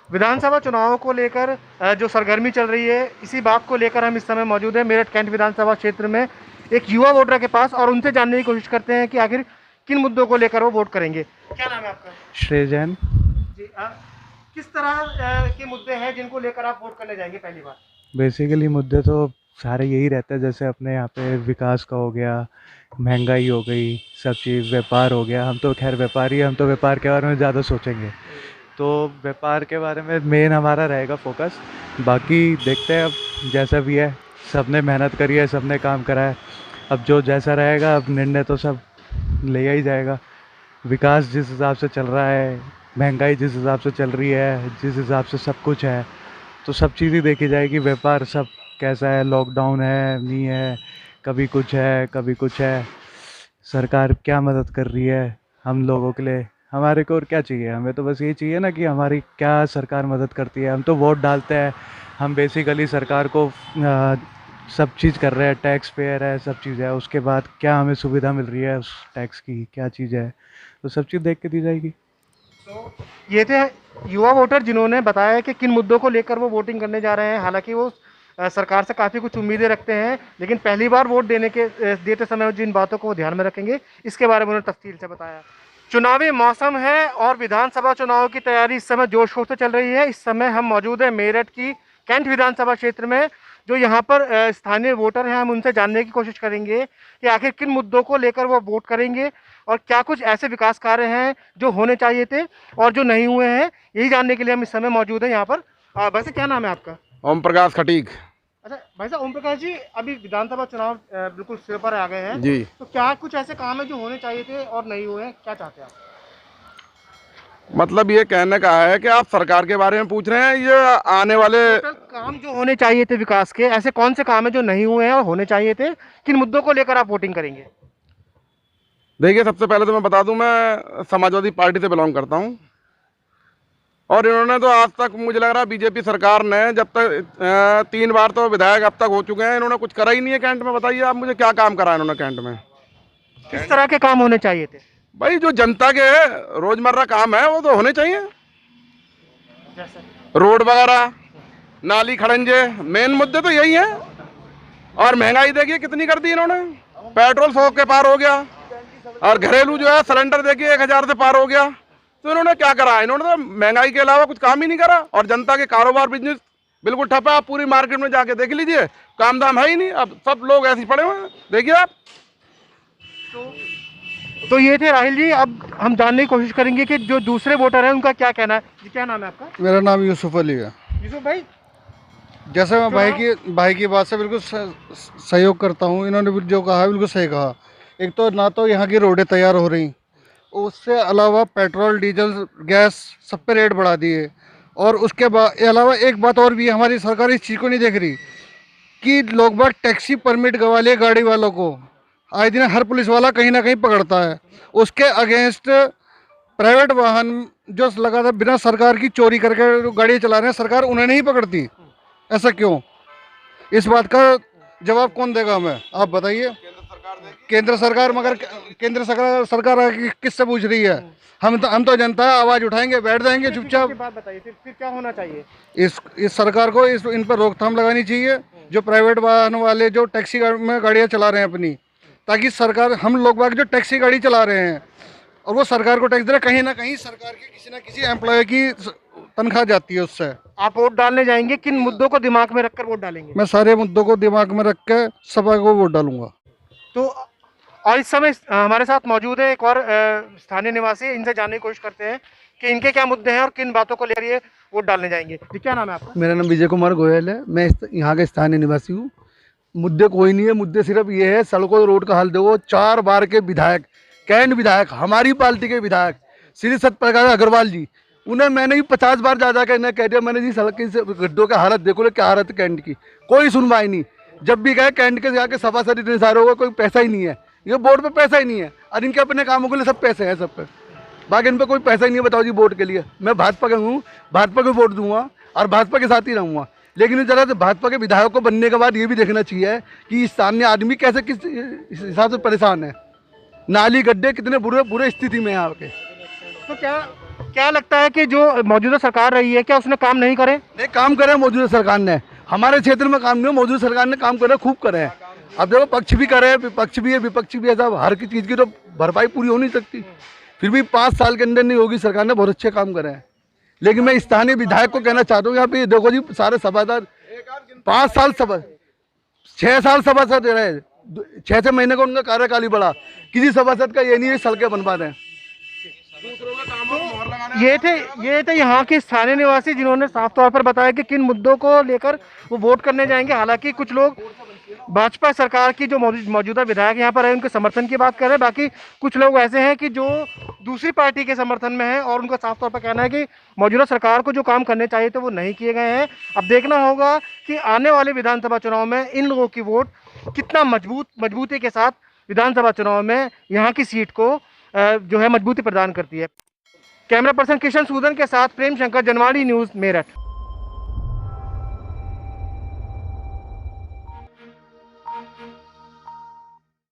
विधानसभा चुनावों को लेकर जो सरगर्मी चल रही है, इसी बात को लेकर हम इस समय मौजूद हैं मेरठ कैंट विधानसभा क्षेत्र में एक युवा वोटर के पास, और उनसे जानने की कोशिश करते हैं कि आखिर किन मुद्दों को लेकर वो वोट करेंगे। क्या नाम है आपका? श्रेय जैन। जी, किस तरह के मुद्दे हैं जिनको लेकर आप वोट करने जाएंगे पहली बार? बेसिकली मुद्दे तो सारे यही रहते हैं, जैसे अपने यहाँ पे विकास का हो गया, महंगाई हो गई, सब चीज़, व्यापार हो गया। हम तो खैर व्यापारी हैं, हम तो व्यापार के बारे में ज़्यादा सोचेंगे, तो व्यापार के बारे में मेन हमारा रहेगा फोकस। बाकी देखते हैं अब जैसा भी है, सबने मेहनत करी है, सबने काम करा है, अब जो जैसा रहेगा अब निर्णय तो सब लिया ही जाएगा। विकास जिस हिसाब से चल रहा है, महंगाई जिस हिसाब से चल रही है, जिस हिसाब से सब कुछ है, तो सब चीज़ ही देखी जाएगी। व्यापार सब कैसा है, लॉकडाउन है नहीं है, कभी कुछ है कभी कुछ है, सरकार क्या मदद कर रही है हम लोगों के लिए। हमारे को और क्या चाहिए, हमें तो बस ये चाहिए ना कि हमारी क्या सरकार मदद करती है। हम तो वोट डालते हैं, हम बेसिकली सरकार को सब चीज़ कर रहे हैं, टैक्स पेयर है, सब चीज़ है, उसके बाद क्या हमें सुविधा मिल रही है उस टैक्स की, क्या चीज़ है, तो सब चीज़ देख के दी जाएगी। तो ये थे युवा वोटर जिन्होंने बताया कि किन मुद्दों को लेकर वो वोटिंग करने जा रहे हैं। हालांकि वो सरकार से काफ़ी कुछ उम्मीदें रखते हैं, लेकिन पहली बार वोट देते समय जिन बातों को वो ध्यान में रखेंगे, इसके बारे में उन्होंने तफसील से बताया। चुनावी मौसम है और विधानसभा चुनाव की तैयारी इस समय जोश शोर से चल रही है। इस समय हम मौजूद हैं मेरठ की कैंट विधानसभा क्षेत्र में। जो यहाँ पर स्थानीय वोटर हैं, हम उनसे जानने की कोशिश करेंगे कि आखिर किन मुद्दों को लेकर वो वोट करेंगे और क्या कुछ ऐसे विकास कार्य हैं जो होने चाहिए थे और जो नहीं हुए हैं। यही जानने के लिए हम इस समय मौजूद हैं यहाँ पर। वैसे क्या नाम है आपका? ओम प्रकाश खटीक। अच्छा भाई साहब, ओम प्रकाश जी, अभी विधानसभा चुनाव बिल्कुल सिर पर आ गए हैं जी। तो क्या कुछ ऐसे काम है जो होने चाहिए थे और नहीं हुए हैं, क्या चाहते हैं आप? मतलब ये कहने का है कि आप सरकार के बारे में पूछ रहे हैं, ये आने वाले टोटल काम जो होने चाहिए थे विकास के, ऐसे कौन से काम है जो नहीं हुए हैं और होने चाहिए थे? किन मुद्दों को लेकर आप वोटिंग करेंगे? देखिए, सबसे पहले तो मैं बता दूं, मैं समाजवादी पार्टी से बिलोंग करता हूं, और इन्होंने तो आज तक मुझे लग रहा है बीजेपी सरकार ने जब तक 3 बार तो विधायक अब तक हो चुके हैं, इन्होंने कुछ करा ही नहीं है कैंट में। बताइए आप मुझे क्या काम करा इन्होंने कैंट में? किस तरह के काम होने चाहिए थे? भाई जो जनता के रोजमर्रा काम है वो तो होने चाहिए, जैसे रोड वगैरह, नाली खड़ंजे, मेन मुद्दे तो यही हैं। और महंगाई देखिए कितनी कर दी इन्होंने, पेट्रोल 100 के पार हो गया, और घरेलू जो है सिलेंडर देखिए 1000 से पार हो गया। तो इन्होंने क्या करा? इन्होंने तो महंगाई के अलावा कुछ काम ही नहीं करा। और जनता के कारोबार बिजनेस बिल्कुल ठप है। आप पूरी मार्केट में जाके देख लीजिए, काम दाम है ही नहीं। अब सब लोग ऐसे पड़े हुए हैं, देखिए आप। तो ये थे राहिल जी। अब हम जानने की कोशिश करेंगे कि जो दूसरे वोटर हैं उनका क्या कहना है। जी, क्या नाम है आपका? मेरा नाम यूसुफ अली है। यूसुफ भाई, जैसे मैं भाई की बात से बिल्कुल सहयोग करता हूँ। इन्होंने भी जो कहा है बिल्कुल सही कहा। एक तो ना तो यहाँ की रोडें तैयार हो रही, उससे अलावा पेट्रोल डीजल गैस सब पे रेट बढ़ा दिए। और उसके अलावा एक बात और भी है, हमारी सरकार इस चीज़ को नहीं देख रही कि लोग बाग टैक्सी परमिट गवा लिए गाड़ी वालों को। आए दिन हर पुलिस वाला कहीं ना कहीं पकड़ता है। उसके अगेंस्ट प्राइवेट वाहन जो लगातार बिना सरकार की चोरी करके गाड़ी चला रहे हैं, सरकार उन्हें नहीं पकड़ती। ऐसा क्यों? इस बात का जवाब कौन देगा हमें, आप बताइए। केंद्र सरकार, मगर केंद्र सरकार किससे पूछ रही है? हम तो जनता है, आवाज़ उठाएंगे, बैठ जाएंगे चुपचाप। बात बताइए, फिर क्या होना चाहिए? इस सरकार को इन पर रोकथाम लगानी चाहिए, जो प्राइवेट वाहन वाले जो टैक्सी में गाड़ियाँ चला रहे हैं अपनी, ताकि सरकार, हम लोग बाग जो टैक्सी गाड़ी चला रहे हैं और वो सरकार को टैक्स दे रहे, कहीं ना कहीं सरकार के किसी न किसी एम्प्लॉय की तनख्वाह जाती है उससे। आप वोट डालने जाएंगे, किन मुद्दों को दिमाग में रखकर वोट डालेंगे? मैं सारे मुद्दों को दिमाग में रख के सपा को वोट डालूंगा। तो और इस समय हमारे साथ मौजूद है एक और स्थानीय निवासी। इनसे जानने की कोशिश करते हैं कि इनके क्या मुद्दे हैं और किन बातों को लेकर ये वोट डालने जाएंगे। जी, क्या नाम है आपका? मेरा नाम विजय कुमार गोयल है। मैं यहाँ का स्थानीय निवासी हूँ। मुद्दे कोई नहीं है, मुद्दे सिर्फ ये है, सड़कों रोड का हाल देखो। 4 बार के विधायक, कैंट विधायक, हमारी पार्टी के विधायक श्री सत्यप्रकाश अग्रवाल जी, उन्हें मैंने भी 50 बार जा के कह दिया, मैंने जी सड़क की गड्ढों का हालत देखो, क्या हालत है कैंट की। कोई सुनवाई नहीं। जब भी गए कैंट के जाके सभासद निसार होगा, कोई पैसा ही नहीं है। ये बोर्ड पे पैसा ही नहीं है, और इनके अपने कामों के लिए सब पैसे हैं सब पे, बाकी इन पे कोई पैसा ही नहीं है। बताओ जी, वोट के लिए मैं भाजपा का हूँ, भाजपा को वोट दूंगा और भाजपा के साथ ही रहूँगा। लेकिन जरा से भाजपा के विधायक को बनने के बाद ये भी देखना चाहिए कि इस स्थानीय आदमी कैसे किस हिसाब से परेशान है। नाली गड्ढे कितने बुरे बुरे स्थिति में हैं यहाँ के। तो क्या क्या लगता है कि जो मौजूदा सरकार रही है क्या उसने काम नहीं करे? नहीं, काम करे मौजूदा सरकार ने, हमारे क्षेत्र में काम नहीं, मौजूदा सरकार ने काम करे, खूब करे हैं। अब देखो पक्ष भी करे, विपक्ष भी है, विपक्ष भी है, साहब हर की चीज़ की तो भरपाई पूरी हो नहीं सकती। फिर भी 5 साल के अंदर नहीं होगी, सरकार ने बहुत अच्छे काम करे हैं। लेकिन मैं स्थानीय विधायक को कहना चाहता हूँ यहाँ पे देखो जी, सारे सभासद 5 साल सभा 6 साल सभासद रहे, 6 महीने का उनका कार्यकाल ही बढ़ा, किसी सभासद का ये नहीं है सड़कें बनवा दें। ये थे यहाँ के स्थानीय निवासी जिन्होंने साफ तौर पर बताया कि किन मुद्दों को लेकर वो वोट करने जाएंगे। हालांकि कुछ लोग भाजपा सरकार की जो मौजूदा विधायक यहाँ पर है उनके समर्थन की बात कर रहे हैं, बाकी कुछ लोग ऐसे हैं कि जो दूसरी पार्टी के समर्थन में है और उनका साफ तौर पर कहना है कि मौजूदा सरकार को जो काम करने चाहिए थे वो नहीं किए गए हैं। अब देखना होगा कि आने वाले विधानसभा चुनाव में इन लोगों की वोट कितना मजबूती के साथ विधानसभा चुनाव में यहाँ की सीट को जो है मजबूती प्रदान करती है। कैमरा पर्सन किशन सूदन के साथ प्रेम शंकर, जनवाणी न्यूज़, मेरठ।